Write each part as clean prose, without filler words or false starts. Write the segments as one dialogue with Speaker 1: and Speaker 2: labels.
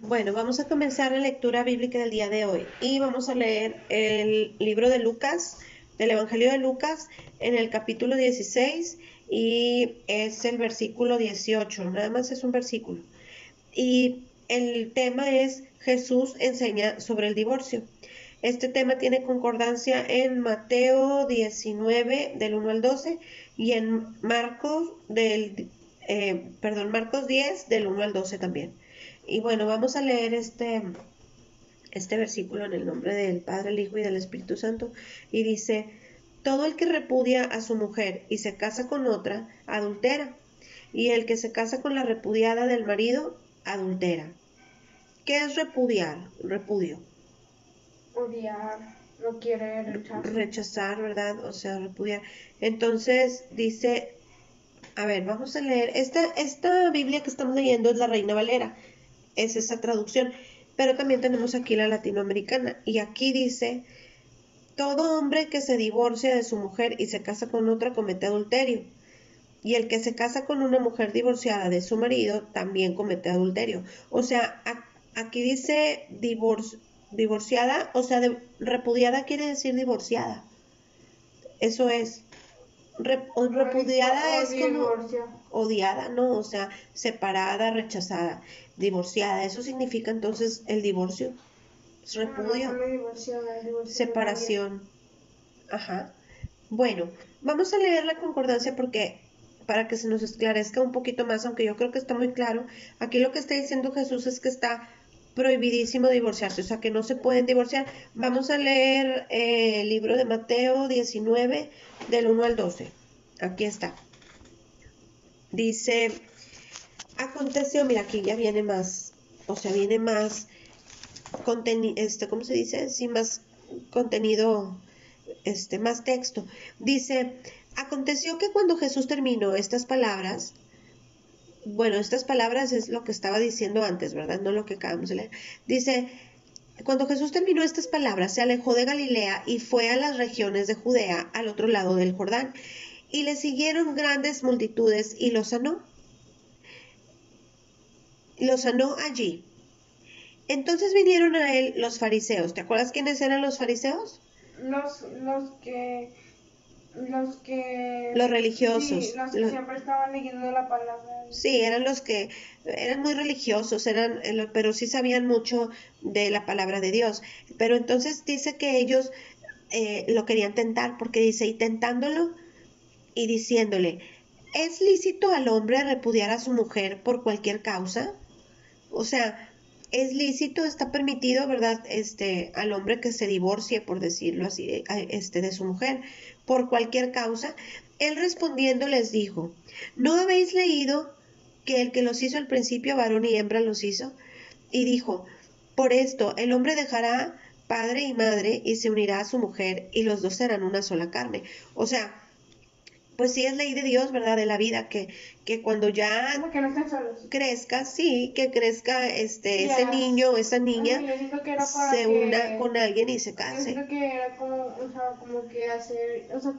Speaker 1: Bueno, vamos a comenzar la lectura bíblica del día de hoy y vamos a leer el libro de Lucas, del Evangelio de Lucas, en el capítulo 16 y es el versículo 18, nada más es un versículo. Y el tema es Jesús enseña sobre el divorcio. Este tema tiene concordancia en Mateo 19 del 1 al 12 y en Marcos Marcos 10 del 1 al 12 también. Y bueno, vamos a leer este versículo en el nombre del Padre, el Hijo y del Espíritu Santo. Y dice, todo el que repudia a su mujer y se casa con otra, adultera. Y el que se casa con la repudiada del marido, adultera. ¿Qué es repudiar? Repudio.
Speaker 2: Odiar, no quiere
Speaker 1: Rechazar, ¿verdad? O sea, repudiar. Entonces dice, a ver, vamos a leer. Esta Biblia que estamos leyendo es la Reina Valera. Es esa traducción. Pero también tenemos aquí la latinoamericana. Y aquí dice, todo hombre que se divorcia de su mujer y se casa con otra comete adulterio. Y el que se casa con una mujer divorciada de su marido también comete adulterio. O sea, aquí dice divorciada, o sea, repudiada quiere decir divorciada. Eso es. Repudiada es como odiada, ¿no? O sea, separada, rechazada, divorciada. Eso significa entonces el divorcio. Es repudio. Separación. Ajá. Bueno, vamos a leer la concordancia porque para que se nos esclarezca un poquito más, aunque yo creo que está muy claro. Aquí lo que está diciendo Jesús es que está prohibidísimo divorciarse, o sea que no se pueden divorciar. Vamos a leer el libro de Mateo 19 del 1 al 12. Aquí está. Dice, aconteció, mira, aquí ya viene más, o sea, viene más contenido, ¿cómo se dice? Sí, más contenido, más texto. Dice, aconteció que cuando Jesús terminó estas palabras, bueno, estas palabras es lo que estaba diciendo antes, ¿verdad? No lo que acabamos de leer. Dice, cuando Jesús terminó estas palabras, se alejó de Galilea y fue a las regiones de Judea, al otro lado del Jordán, y le siguieron grandes multitudes y lo sanó. Lo sanó allí. Entonces vinieron a él los fariseos. ¿Te acuerdas quiénes eran los fariseos?
Speaker 2: Los que
Speaker 1: los religiosos.
Speaker 2: Sí, los que siempre estaban leyendo la palabra.
Speaker 1: Sí, eran los que eran muy religiosos, pero sí sabían mucho de la palabra de Dios. Pero entonces dice que ellos lo querían tentar porque dice, y tentándolo y diciéndole, ¿es lícito al hombre repudiar a su mujer por cualquier causa? O sea, es lícito, está permitido, ¿verdad? Al hombre que se divorcie, por decirlo así, de su mujer, por cualquier causa. Él respondiendo les dijo, ¿no habéis leído que el que los hizo al principio, varón y hembra los hizo? Y dijo, por esto el hombre dejará padre y madre y se unirá a su mujer y los dos serán una sola carne. O sea, pues sí es ley de Dios, ¿verdad? De la vida, que cuando ya
Speaker 2: que no estén solos.
Speaker 1: Crezca, sí, que crezca ese niño o esa niña se una con alguien y se case.
Speaker 2: Yo siento que era como, o sea, como que hacer, o sea,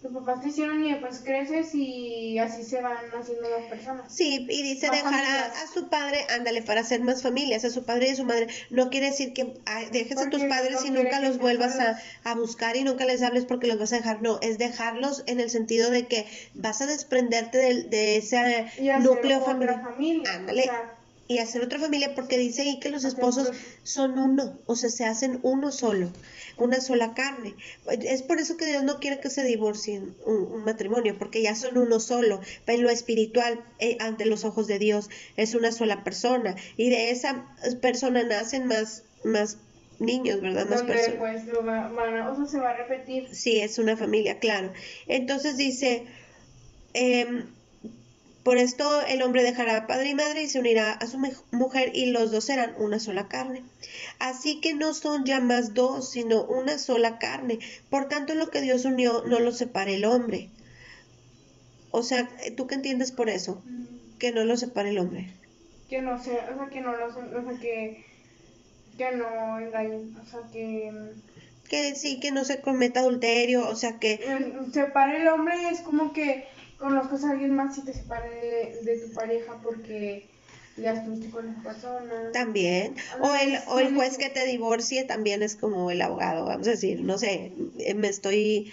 Speaker 2: tus papás te hicieron y después creces y así se van haciendo las personas.
Speaker 1: Sí, y dice dejar a su padre, ándale, para hacer más familias, a su padre y a su madre. No quiere decir que dejes a tus padres y nunca los vuelvas a buscar y nunca les hables porque los vas a dejar. No, es dejarlos en el sentido de que vas a desprenderte de ese núcleo familiar. Ándale. O sea, y hacer otra familia porque dice ahí que los esposos son uno, o sea, se hacen uno solo, una sola carne. Es por eso que Dios no quiere que se divorcien un matrimonio, porque ya son uno solo. En lo espiritual, ante los ojos de Dios, es una sola persona y de esa persona nacen más niños, ¿verdad? Más personas.
Speaker 2: Pues o sea, se va a repetir.
Speaker 1: Sí, es una familia, claro. Entonces dice, por esto el hombre dejará a padre y madre y se unirá a su mujer y los dos serán una sola carne. Así que no son ya más dos, sino una sola carne. Por tanto, lo que Dios unió no lo separe el hombre. O sea, ¿tú qué entiendes por eso? Que no lo separe el hombre.
Speaker 2: Que no sé, o sea, que no lo, o sea, que no engañen, o sea,
Speaker 1: que sí, que no se cometa adulterio, o sea que
Speaker 2: separe el hombre es como que conozcas a alguien más y te separe de tu pareja porque ya estuviste con esa persona.
Speaker 1: También. O el juez que te divorcie también es como el abogado, vamos a decir, no sé, estoy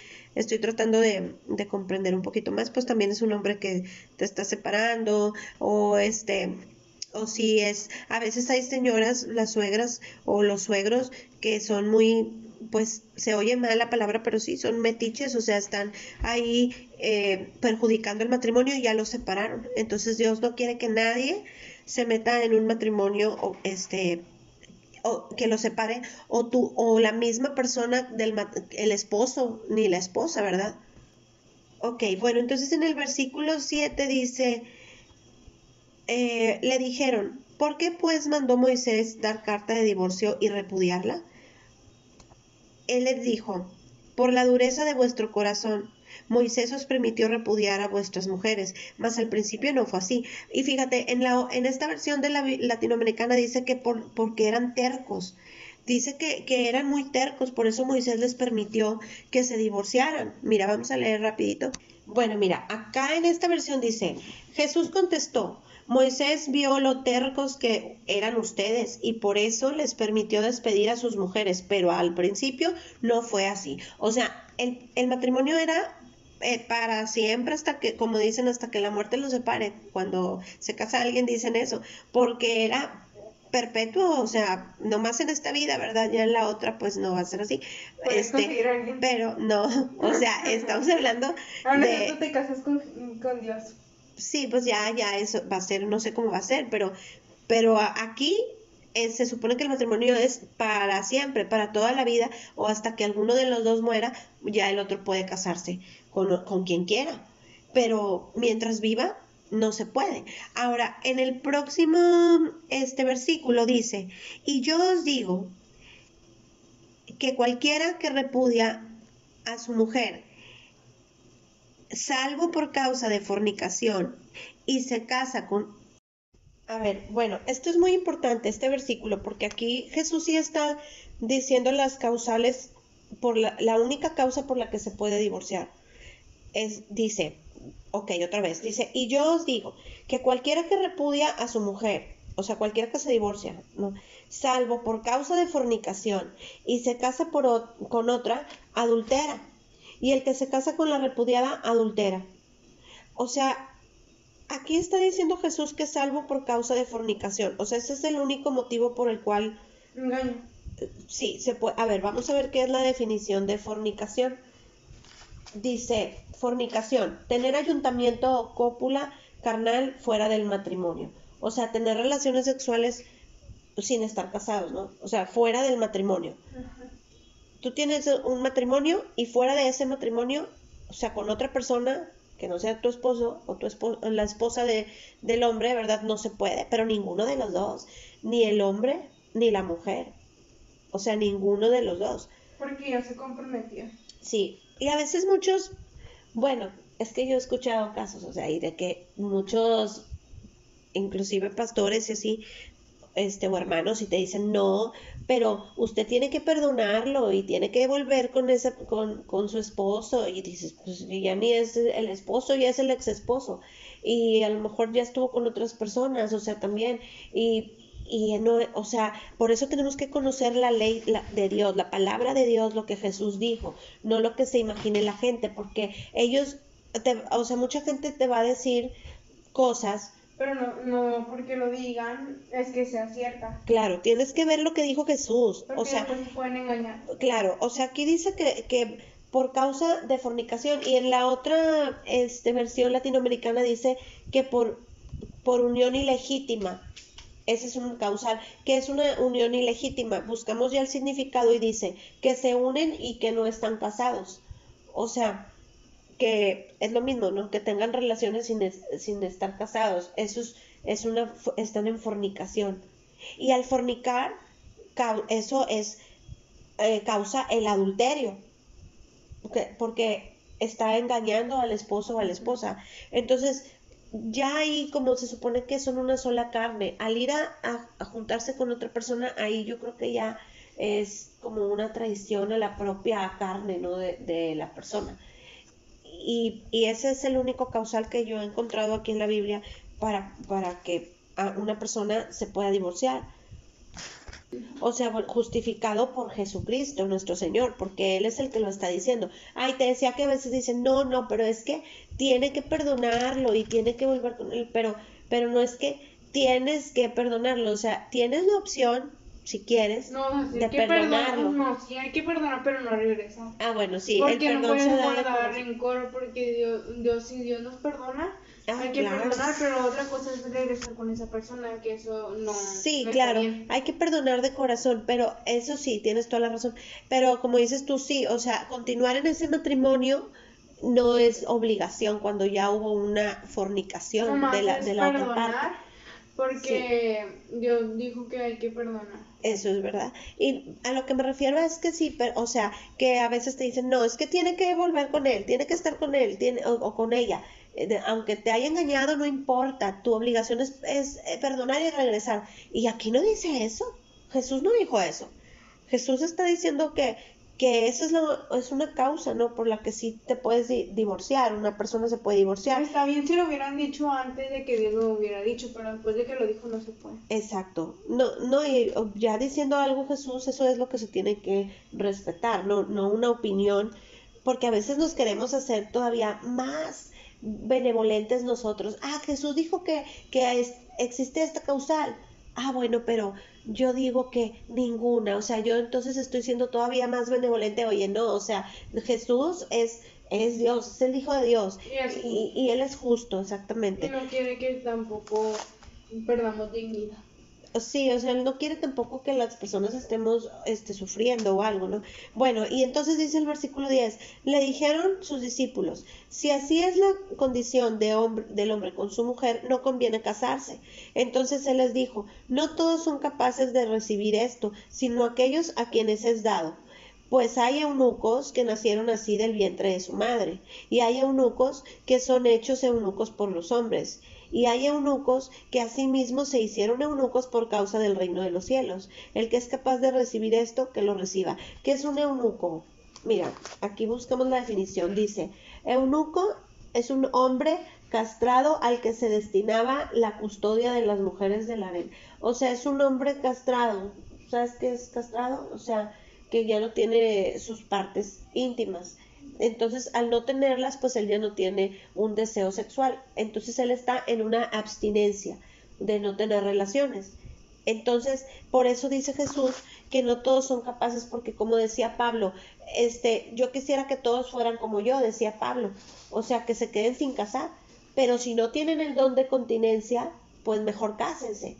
Speaker 1: tratando de comprender un poquito más, pues también es un hombre que te está separando, o si es, a veces hay señoras, las suegras o los suegros que son muy, pues se oye mal la palabra, pero sí, son metiches, o sea, están ahí perjudicando el matrimonio y ya los separaron. Entonces Dios no quiere que nadie se meta en un matrimonio o que lo separe o la misma persona el esposo ni la esposa, ¿verdad? Ok, bueno, entonces en el versículo 7 dice, le dijeron, ¿por qué pues mandó Moisés dar carta de divorcio y repudiarla? Él les dijo, por la dureza de vuestro corazón, Moisés os permitió repudiar a vuestras mujeres, mas al principio no fue así. Y fíjate, en esta versión de la latinoamericana dice que porque eran tercos. Dice que eran muy tercos, por eso Moisés les permitió que se divorciaran. Mira, vamos a leer rapidito. Bueno, mira, acá en esta versión dice, Jesús contestó, Moisés vio lo tercos que eran ustedes y por eso les permitió despedir a sus mujeres, pero al principio no fue así. O sea, el matrimonio era para siempre hasta que, como dicen, hasta que la muerte los separe. Cuando se casa alguien dicen eso, porque era perpetuo, o sea, nomás en esta vida, ¿verdad? Ya en la otra pues no va a ser así. Pero no, o sea, estamos hablando
Speaker 2: de... tú te casas con Dios.
Speaker 1: Sí, pues ya eso va a ser, no sé cómo va a ser, pero aquí se supone que el matrimonio es para siempre, para toda la vida, o hasta que alguno de los dos muera, ya el otro puede casarse con quien quiera. Pero mientras viva, no se puede. Ahora, en el próximo versículo dice, y yo os digo que cualquiera que repudia a su mujer, salvo por causa de fornicación, y se casa con... A ver, bueno, esto es muy importante, este versículo, porque aquí Jesús sí está diciendo las causales, la única causa por la que se puede divorciar. Dice, ok, otra vez, dice, y yo os digo que cualquiera que repudia a su mujer, o sea, cualquiera que se divorcia, ¿no? Salvo por causa de fornicación y se casa con otra, adultera. Y el que se casa con la repudiada, adultera. O sea, aquí está diciendo Jesús que es salvo por causa de fornicación. O sea, ese es el único motivo por el cual...
Speaker 2: Engaño.
Speaker 1: Sí, se puede... A ver, vamos a ver qué es la definición de fornicación. Dice, fornicación, tener ayuntamiento o cópula carnal fuera del matrimonio. O sea, tener relaciones sexuales sin estar casados, ¿no? O sea, fuera del matrimonio.
Speaker 2: Ajá.
Speaker 1: Tú tienes un matrimonio y fuera de ese matrimonio, o sea, con otra persona que no sea tu esposo o la esposa del hombre, ¿verdad? No se puede, pero ninguno de los dos, ni el hombre ni la mujer, o sea, ninguno de los dos.
Speaker 2: Porque ya se comprometió.
Speaker 1: Sí, y a veces muchos, bueno, es que yo he escuchado casos, o sea, y de que muchos, inclusive pastores y así, o hermanos, y te dicen no, pero usted tiene que perdonarlo y tiene que volver con su esposo, y dices, pues ya ni es el esposo, ya es el ex esposo, y a lo mejor ya estuvo con otras personas, o sea, también, y no, o sea, por eso tenemos que conocer la ley de Dios, la palabra de Dios, lo que Jesús dijo, no lo que se imagine la gente, porque ellos, o sea, mucha gente te va a decir cosas.
Speaker 2: Pero no porque lo digan es que sea cierta.
Speaker 1: Claro, tienes que ver lo que dijo Jesús.
Speaker 2: Porque
Speaker 1: o sea,
Speaker 2: después se pueden engañar.
Speaker 1: Claro, o sea, aquí dice que por causa de fornicación y en la otra versión latinoamericana dice que por unión ilegítima. Ese es un causal. ¿Qué es una unión ilegítima? Buscamos ya el significado y dice que se unen y que no están casados. O sea, que es lo mismo, ¿no? Que tengan relaciones sin estar casados. Eso están en fornicación. Y al fornicar, eso causa el adulterio, porque está engañando al esposo o a la esposa. Entonces, ya ahí como se supone que son una sola carne, al ir a juntarse con otra persona, ahí yo creo que ya es como una traición a la propia carne, ¿no? de la persona. Y ese es el único causal que yo he encontrado aquí en la Biblia para que una persona se pueda divorciar. O sea, justificado por Jesucristo, nuestro Señor, porque Él es el que lo está diciendo. Ay, te decía que a veces dicen, no, pero es que tiene que perdonarlo y tiene que volver con él, pero no es que tienes que perdonarlo, o sea, tienes la opción, si quieres,
Speaker 2: No, sí,
Speaker 1: de perdonarlo.
Speaker 2: no, sí hay que perdonar, pero no regresar.
Speaker 1: Ah, bueno, sí, el
Speaker 2: Porque no
Speaker 1: perdón se
Speaker 2: puedes
Speaker 1: da de
Speaker 2: guardar
Speaker 1: corazón.
Speaker 2: rencor, porque si Dios nos perdona,
Speaker 1: Ah,
Speaker 2: hay que
Speaker 1: claro.
Speaker 2: perdonar, pero otra cosa es regresar con esa persona, que eso
Speaker 1: Sí,
Speaker 2: no está
Speaker 1: claro,
Speaker 2: bien.
Speaker 1: hay que perdonar de corazón, pero eso sí, tienes toda la razón. Pero como dices tú, sí, o sea, continuar en ese matrimonio no es obligación cuando ya hubo una fornicación
Speaker 2: Nomás es
Speaker 1: de la otra parte.
Speaker 2: perdonar,
Speaker 1: Sí,
Speaker 2: porque Dios dijo que hay que perdonar.
Speaker 1: eso es verdad. Y a lo que me refiero es que sí, pero, o sea, que a veces te dicen, no, es que tiene que volver con él, tiene que estar con él, o con ella. Aunque te haya engañado, no importa, tu obligación es perdonar y regresar. Y aquí no dice eso. Jesús no dijo eso. Jesús está diciendo que esa es una causa, ¿no? Por la que sí te puedes divorciar, una persona se puede divorciar.
Speaker 2: Está bien si lo hubieran dicho antes de que Dios lo hubiera dicho, pero después de que lo dijo no se puede.
Speaker 1: Exacto. No, y ya diciendo algo Jesús, eso es lo que se tiene que respetar, no una opinión, porque a veces nos queremos hacer todavía más benevolentes nosotros. Ah, Jesús dijo que existe esta causal. Ah, bueno, pero yo digo que ninguna, o sea, yo entonces estoy siendo todavía más benevolente. Oye, no, o sea, Jesús es Dios, es el Hijo de Dios y Él es justo,
Speaker 2: Y
Speaker 1: exactamente.
Speaker 2: no quiere que tampoco perdamos dignidad.
Speaker 1: Sí, o sea, él no quiere tampoco que las personas estemos sufriendo o algo, ¿no? Bueno, y entonces dice el versículo 10, le dijeron sus discípulos, si así es la condición del hombre con su mujer, no conviene casarse. Entonces él les dijo, no todos son capaces de recibir esto, sino aquellos a quienes es dado. Pues hay eunucos que nacieron así del vientre de su madre, y hay eunucos que son hechos eunucos por los hombres, y hay eunucos que asimismo se hicieron eunucos por causa del reino de los cielos. El que es capaz de recibir esto, que lo reciba. ¿Qué es un eunuco? Mira, aquí buscamos la definición. Dice, eunuco es un hombre castrado al que se destinaba la custodia de las mujeres del harén. O sea, es un hombre castrado. ¿Sabes qué es castrado? O sea, que ya no tiene sus partes íntimas. Entonces, al no tenerlas, pues él ya no tiene un deseo sexual. Entonces, él está en una abstinencia de no tener relaciones. Entonces, por eso dice Jesús que no todos son capaces, porque como decía Pablo, yo quisiera que todos fueran como yo, decía Pablo, o sea, que se queden sin casar, pero si no tienen el don de continencia, pues mejor cásense,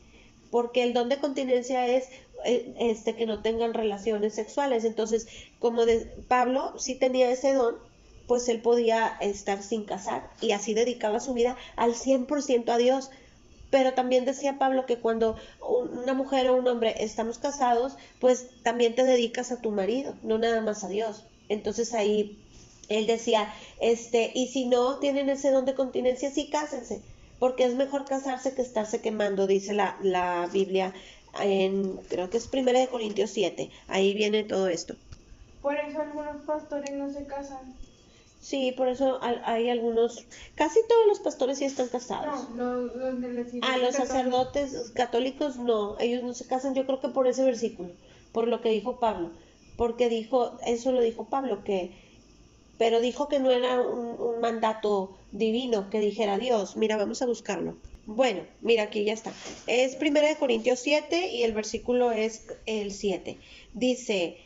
Speaker 1: porque el don de continencia es que no tengan relaciones sexuales. Entonces, como Pablo sí tenía ese don, pues él podía estar sin casar y así dedicaba su vida al 100% a Dios. Pero también decía Pablo que cuando una mujer o un hombre estamos casados, pues también te dedicas a tu marido, no nada más a Dios. Entonces ahí él decía, y si no tienen ese don de continencia, sí cásense, porque es mejor casarse que estarse quemando, dice la Biblia creo que es 1 Corintios 7, ahí viene todo esto.
Speaker 2: Por eso algunos pastores no se casan.
Speaker 1: Sí, por eso hay algunos, casi todos los pastores sí están casados.
Speaker 2: No, los de las
Speaker 1: A
Speaker 2: iglesias
Speaker 1: los
Speaker 2: católicas.
Speaker 1: sacerdotes católicos no, ellos no se casan, yo creo que por ese versículo, por lo que dijo Pablo, porque eso lo dijo Pablo, pero dijo que no era un mandato divino que dijera Dios. Mira, vamos a buscarlo. Bueno, mira, aquí ya está. Es 1 Corintios 7 y el versículo es el 7. Dice,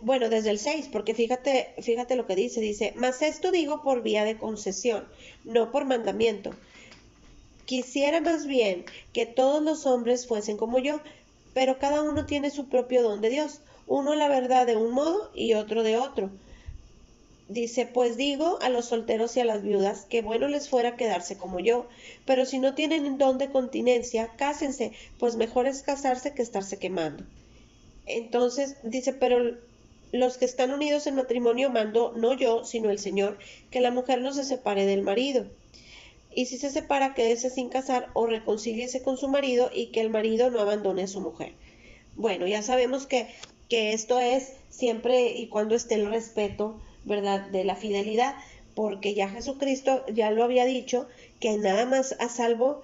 Speaker 1: bueno, desde el 6, porque fíjate lo que dice, mas esto digo por vía de concesión, no por mandamiento. Quisiera más bien que todos los hombres fuesen como yo, pero cada uno tiene su propio don de Dios, uno la verdad de un modo y otro de otro. Dice, pues digo a los solteros y a las viudas que bueno les fuera quedarse como yo, pero si no tienen don de continencia, cásense, pues mejor es casarse que estarse quemando. Entonces dice, pero los que están unidos en matrimonio mando no yo, sino el Señor, que la mujer no se separe del marido. Y si se separa, quédese sin casar o reconcíliese con su marido y que el marido no abandone a su mujer. Bueno, ya sabemos que esto es siempre y cuando esté el respeto, ¿verdad?, de la fidelidad, porque ya Jesucristo ya lo había dicho, que nada más a salvo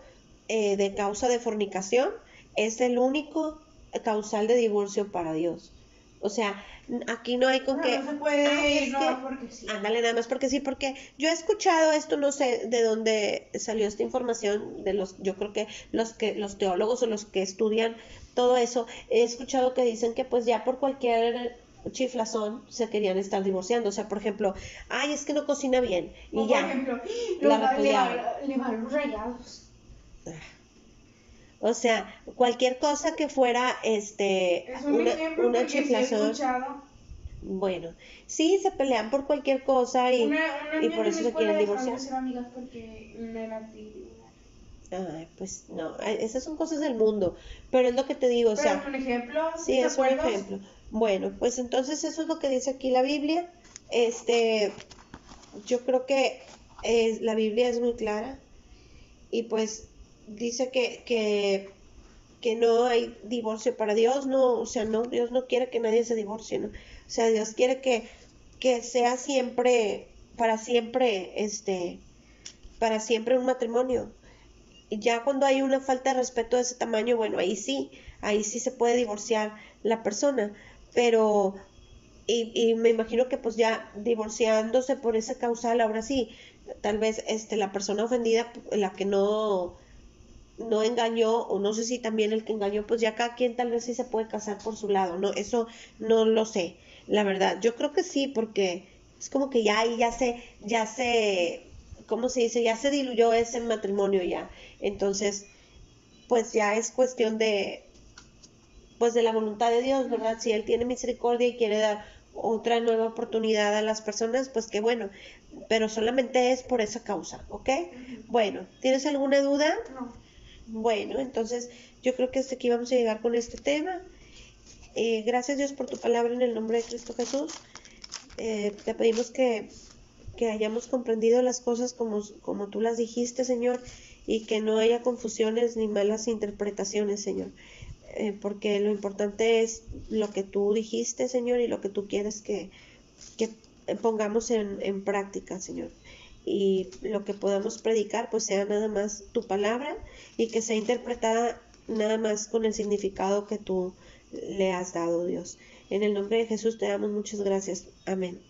Speaker 1: de causa de fornicación es el único causal de divorcio para Dios. O sea, aquí no hay con
Speaker 2: No,
Speaker 1: que...
Speaker 2: no se puede,
Speaker 1: es
Speaker 2: no,
Speaker 1: que,
Speaker 2: porque sí.
Speaker 1: ándale, nada más porque sí, porque yo he escuchado esto, no sé de dónde salió esta información, de los, yo creo que los teólogos o los que estudian todo eso, he escuchado que dicen que pues ya por cualquier chiflazón se querían estar divorciando. O sea, por ejemplo, ay, es que no cocina bien
Speaker 2: O
Speaker 1: y
Speaker 2: por
Speaker 1: ya,
Speaker 2: ejemplo,
Speaker 1: la
Speaker 2: le
Speaker 1: repudiaban.
Speaker 2: van los rayados.
Speaker 1: O sea, cualquier cosa que fuera
Speaker 2: Es un ejemplo
Speaker 1: una
Speaker 2: porque sí he
Speaker 1: chiflazón,
Speaker 2: escuchado.
Speaker 1: bueno, sí se pelean por cualquier cosa
Speaker 2: Una
Speaker 1: y
Speaker 2: niña
Speaker 1: por
Speaker 2: de mi
Speaker 1: eso se
Speaker 2: escuela
Speaker 1: quieren
Speaker 2: dejaron de
Speaker 1: divorciar.
Speaker 2: ser amigas porque no era activo.
Speaker 1: Ay, pues no, esas son cosas del mundo, pero es lo que te digo, o
Speaker 2: Pero
Speaker 1: sea,
Speaker 2: es un ejemplo,
Speaker 1: sí es un
Speaker 2: ¿recuerdos?
Speaker 1: ejemplo. Bueno, pues entonces eso es lo que dice aquí la Biblia. Yo creo que la Biblia es muy clara y pues dice que no hay divorcio para Dios, no, o sea, no, Dios no quiere que nadie se divorcie, ¿no? O sea, Dios quiere que sea siempre, para siempre un matrimonio. Y ya cuando hay una falta de respeto de ese tamaño, bueno, ahí sí se puede divorciar la persona, pero, y me imagino que pues ya divorciándose por esa causal, ahora sí, tal vez la persona ofendida, la que no engañó, o no sé si también el que engañó, pues ya cada quien tal vez sí se puede casar por su lado, ¿no? Eso no lo sé, la verdad. Yo creo que sí, porque es como que ya ahí ¿cómo se dice? Ya se diluyó ese matrimonio ya. Entonces, pues ya es cuestión pues de la voluntad de Dios, ¿verdad? Si Él tiene misericordia y quiere dar otra nueva oportunidad a las personas, pues qué bueno, pero solamente es por esa causa, ¿ok? Bueno, ¿tienes alguna duda?
Speaker 2: No.
Speaker 1: Bueno, entonces yo creo que hasta aquí vamos a llegar con este tema. Gracias Dios por tu palabra en el nombre de Cristo Jesús. Te pedimos que hayamos comprendido las cosas como tú las dijiste, Señor, y que no haya confusiones ni malas interpretaciones, Señor. Porque lo importante es lo que tú dijiste, Señor, y lo que tú quieres que pongamos en práctica, Señor. Y lo que podamos predicar, pues sea nada más tu palabra y que sea interpretada nada más con el significado que tú le has dado, Dios. En el nombre de Jesús te damos muchas gracias. Amén.